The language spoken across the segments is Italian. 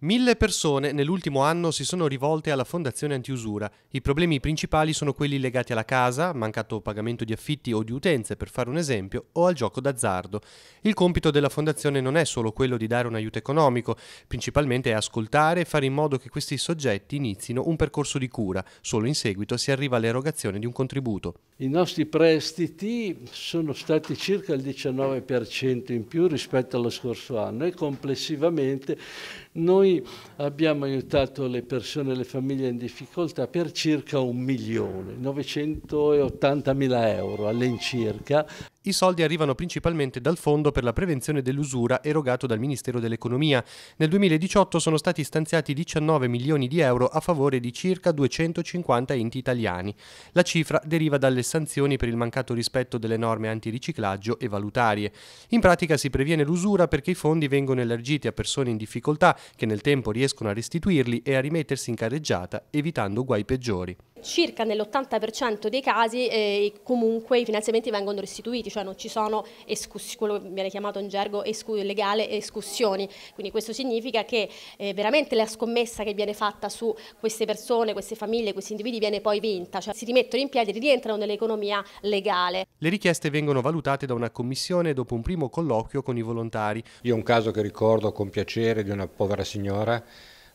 1000 persone nell'ultimo anno si sono rivolte alla Fondazione Antiusura. I problemi principali sono quelli legati alla casa, mancato pagamento di affitti o di utenze per fare un esempio, o al gioco d'azzardo. Il compito della Fondazione non è solo quello di dare un aiuto economico, principalmente è ascoltare e fare in modo che questi soggetti inizino un percorso di cura. Solo in seguito si arriva all'erogazione di un contributo. I nostri prestiti sono stati circa il 19% in più rispetto allo scorso anno e complessivamente noi abbiamo aiutato le persone e le famiglie in difficoltà per circa 1.980.000 euro all'incirca. I soldi arrivano principalmente dal Fondo per la prevenzione dell'usura erogato dal Ministero dell'Economia. Nel 2018 sono stati stanziati 19 milioni di euro a favore di circa 250 enti italiani. La cifra deriva dalle sanzioni per il mancato rispetto delle norme antiriciclaggio e valutarie. In pratica si previene l'usura perché i fondi vengono elargiti a persone in difficoltà che nel tempo riescono a restituirli e a rimettersi in carreggiata, evitando guai peggiori. Circa nell'80% dei casi comunque i finanziamenti vengono restituiti, cioè non ci sono quello che viene chiamato in gergo legale escussioni, quindi questo significa che veramente la scommessa che viene fatta su queste persone, queste famiglie, questi individui viene poi vinta, cioè si rimettono in piedi, rientrano nell'economia legale. Le richieste vengono valutate da una commissione dopo un primo colloquio con i volontari. Io ho un caso che ricordo con piacere di una povera signora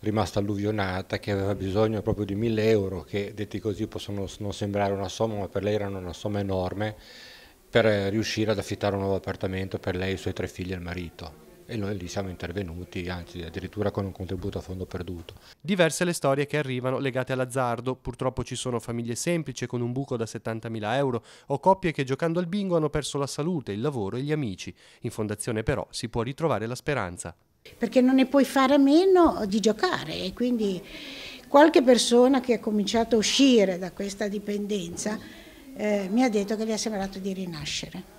rimasta alluvionata che aveva bisogno proprio di 1.000 euro che detti così possono non sembrare una somma ma per lei erano una somma enorme per riuscire ad affittare un nuovo appartamento per lei, i suoi 3 figli e il marito. E noi lì siamo intervenuti, anzi addirittura con un contributo a fondo perduto. Diverse le storie che arrivano legate all'azzardo. Purtroppo ci sono famiglie semplici con un buco da 70.000 euro o coppie che giocando al bingo hanno perso la salute, il lavoro e gli amici. In fondazione però si può ritrovare la speranza. Perché non ne puoi fare a meno di giocare e quindi qualche persona che ha cominciato a uscire da questa dipendenza mi ha detto che gli è sembrato di rinascere.